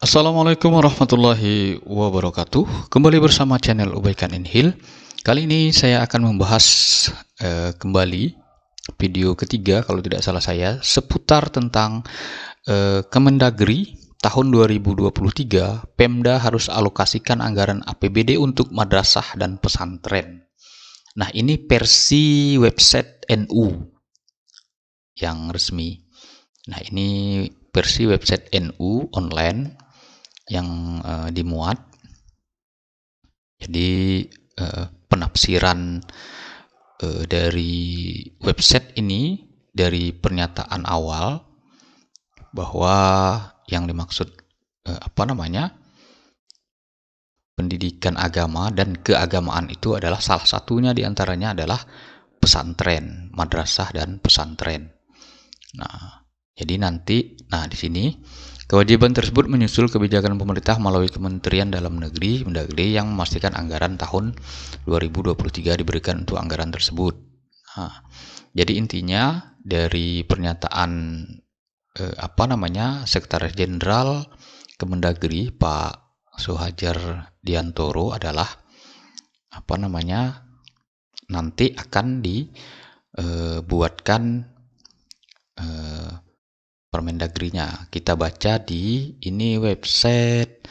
Assalamualaikum warahmatullahi wabarakatuh. Kembali bersama channel Ubaikan Inhil. Kali ini saya akan membahas kembali video ketiga kalau tidak salah saya seputar tentang Kemendagri tahun 2023. Pemda harus alokasikan anggaran APBD untuk madrasah dan pesantren. Nah, ini versi website NU yang resmi. Nah, ini versi website NU online yang dimuat. Jadi penafsiran dari website ini dari pernyataan awal bahwa yang dimaksud pendidikan agama dan keagamaan itu adalah salah satunya diantaranya adalah pesantren, madrasah dan pesantren. Nah, jadi nanti, di sini kewajiban tersebut menyusul kebijakan pemerintah melalui Kementerian Dalam Negeri Mendagri yang memastikan anggaran tahun 2023 diberikan untuk anggaran tersebut. Nah, jadi intinya dari pernyataan Sekretaris Jenderal Kemendagri Pak Suhajar Diantoro adalah nanti akan dibuatkan Permendagrinya. Kita baca di ini website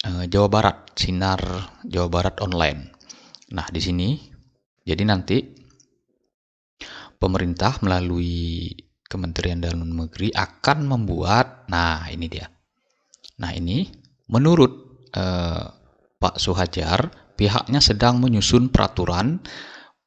Jawa Barat, Sinar Jawa Barat online. Nah, di sini jadi nanti pemerintah melalui Kementerian Dalam Negeri akan membuat, ini dia. Nah, ini menurut Pak Suhajar, pihaknya sedang menyusun peraturan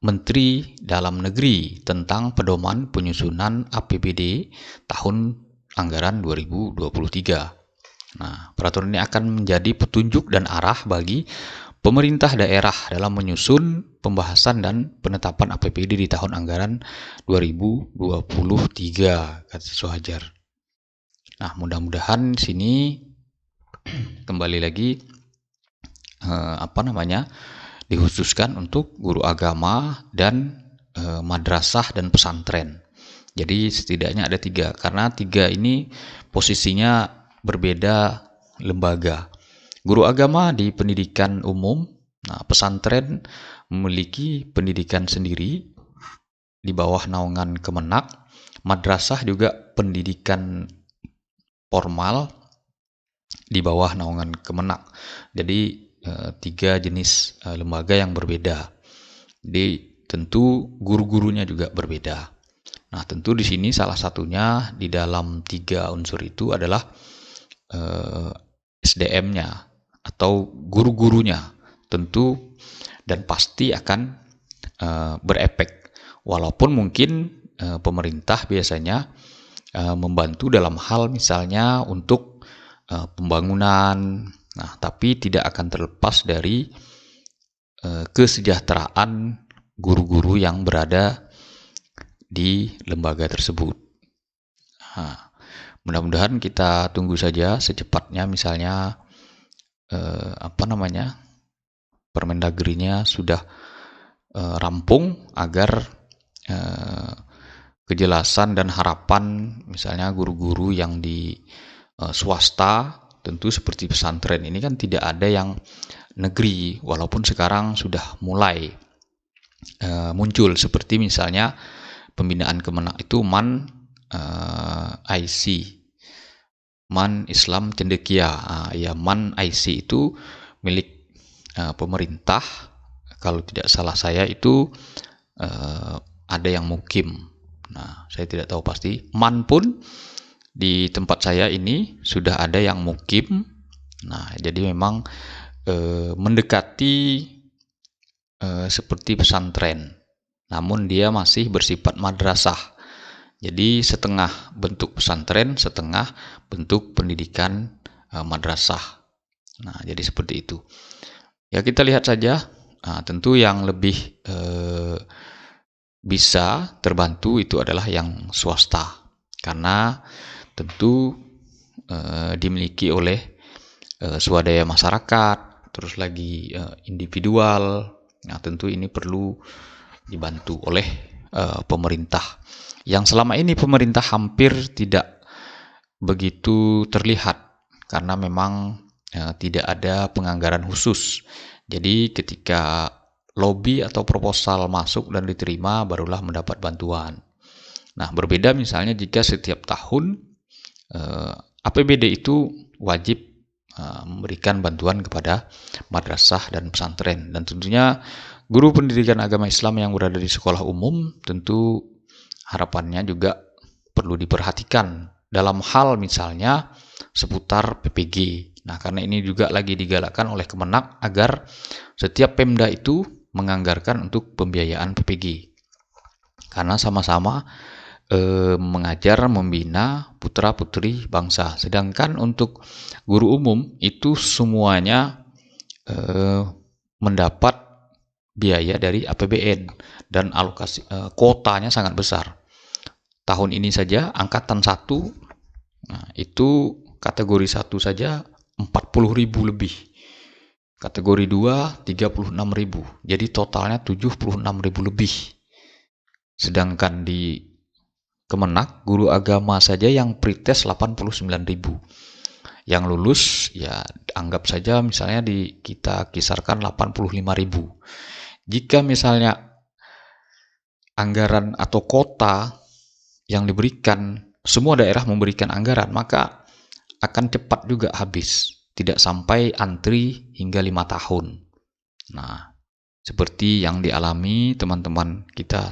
Menteri Dalam Negeri tentang pedoman penyusunan APBD tahun anggaran 2023. Nah, peraturan ini akan menjadi petunjuk dan arah bagi pemerintah daerah dalam menyusun pembahasan dan penetapan APBD di tahun anggaran 2023, kata Suhajar. Nah, mudah-mudahan sini kembali lagi dikhususkan untuk guru agama dan madrasah dan pesantren. Jadi setidaknya ada 3, karena 3 ini posisinya berbeda lembaga. Guru agama di pendidikan umum, pesantren memiliki pendidikan sendiri di bawah naungan Kemenak, madrasah juga pendidikan formal di bawah naungan Kemenak. Jadi 3 jenis lembaga yang berbeda. Jadi tentu guru-gurunya juga berbeda. Nah, tentu di sini salah satunya di dalam 3 unsur itu adalah SDM-nya atau guru-gurunya. Tentu dan pasti akan berefek. Walaupun mungkin pemerintah biasanya membantu dalam hal misalnya untuk pembangunan. Nah, tapi tidak akan terlepas dari kesejahteraan guru-guru yang berada di lembaga tersebut. Nah, mudah-mudahan kita tunggu saja secepatnya misalnya Permendagrinya sudah rampung agar kejelasan dan harapan misalnya guru-guru yang di swasta, tentu seperti pesantren ini kan tidak ada yang negeri, walaupun sekarang sudah mulai muncul seperti misalnya pembinaan Kemenak itu MAN Islam Cendekia. MAN IC itu milik pemerintah. Kalau tidak salah saya itu ada yang mukim. Nah, saya tidak tahu pasti. MAN pun di tempat saya ini sudah ada yang mukim. Nah, jadi memang mendekati seperti pesantren, namun dia masih bersifat madrasah. Jadi setengah bentuk pesantren, setengah bentuk pendidikan madrasah. Nah, jadi seperti itu. Ya, kita lihat saja. Nah, tentu yang lebih bisa terbantu itu adalah yang swasta, karena tentu dimiliki oleh swadaya masyarakat, terus lagi individual. Nah, tentu ini perlu dibantu oleh pemerintah. Yang selama ini pemerintah hampir tidak begitu terlihat karena memang tidak ada penganggaran khusus. Jadi ketika lobby atau proposal masuk dan diterima, barulah mendapat bantuan. Nah, berbeda misalnya jika setiap tahun APBD itu wajib memberikan bantuan kepada madrasah dan pesantren. Dan tentunya guru pendidikan agama Islam yang berada di sekolah umum tentu harapannya juga perlu diperhatikan dalam hal misalnya seputar PPG. Nah, karena ini juga lagi digalakkan oleh Kemenak agar setiap Pemda itu menganggarkan untuk pembiayaan PPG. Karena sama-sama mengajar, membina putra-putri bangsa. Sedangkan untuk guru umum itu semuanya mendapat biaya dari APBN dan alokasi kuotanya sangat besar. Tahun ini saja angkatan 1 itu kategori 1 saja 40.000 lebih. Kategori 2 36.000. Jadi totalnya 76.000 lebih. Sedangkan di Kemenak guru agama saja yang pretest 89.000. Yang lulus ya anggap saja misalnya kita kisarkan 85.000. Jika misalnya anggaran atau kota yang diberikan, semua daerah memberikan anggaran, maka akan cepat juga habis, tidak sampai antri hingga 5 tahun. Nah, seperti yang dialami teman-teman kita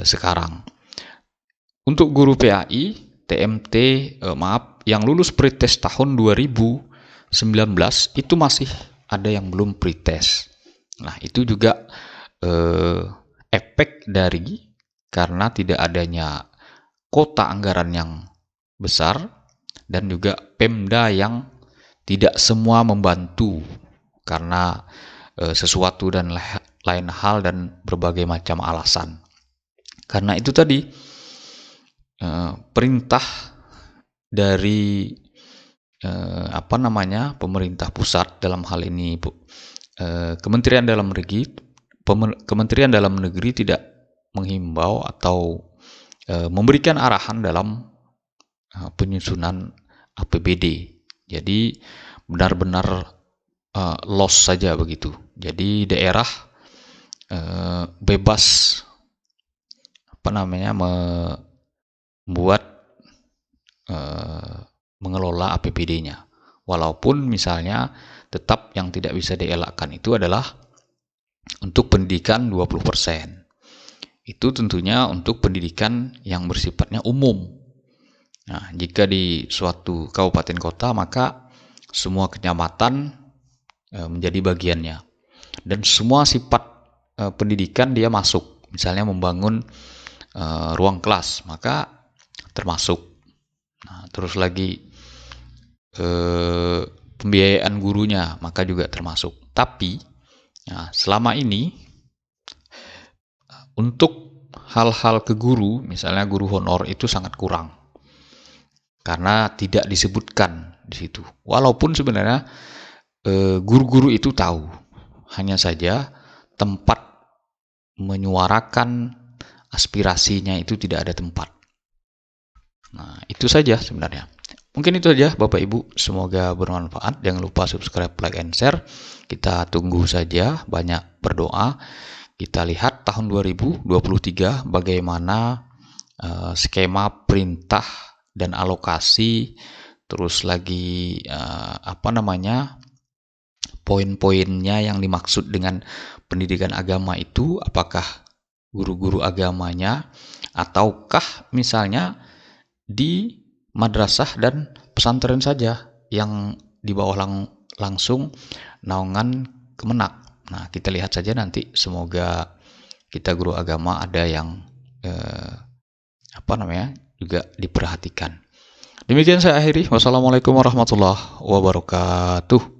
sekarang. Untuk guru PAI, TMT, yang lulus pretest tahun 2019 itu masih ada yang belum pretest. Nah, itu juga efek dari karena tidak adanya kota anggaran yang besar dan juga Pemda yang tidak semua membantu karena sesuatu dan lain hal dan berbagai macam alasan. Karena itu tadi perintah dari pemerintah pusat dalam hal ini Kementerian Dalam Negeri tidak menghimbau atau memberikan arahan dalam penyusunan APBD. Jadi benar-benar loss saja begitu. Jadi daerah bebas membuat mengelola APBD-nya. Walaupun misalnya tetap yang tidak bisa dielakkan itu adalah untuk pendidikan 20%. Itu tentunya untuk pendidikan yang bersifatnya umum. Nah, jika di suatu kabupaten kota, maka semua kecamatan menjadi bagiannya. Dan semua sifat pendidikan dia masuk. Misalnya membangun ruang kelas, maka termasuk. Nah, terus lagi pembiayaan gurunya, maka juga termasuk. Tapi, selama ini untuk hal-hal ke guru, misalnya guru honor itu sangat kurang. Karena tidak disebutkan di situ. Walaupun sebenarnya guru-guru itu tahu. Hanya saja tempat menyuarakan aspirasinya itu tidak ada tempat. Nah, itu saja sebenarnya. Mungkin itu saja Bapak Ibu. Semoga bermanfaat. Jangan lupa subscribe, like, and share. Kita tunggu saja, banyak berdoa. Kita lihat tahun 2023 bagaimana skema perintah dan alokasi, terus lagi poin-poinnya yang dimaksud dengan pendidikan agama itu, apakah guru-guru agamanya ataukah misalnya di madrasah dan pesantren saja yang di bawah langsung naungan Kemenak. Nah, kita lihat saja nanti, semoga kita guru agama ada yang juga diperhatikan. Demikian saya akhiri. Wassalamualaikum warahmatullahi wabarakatuh.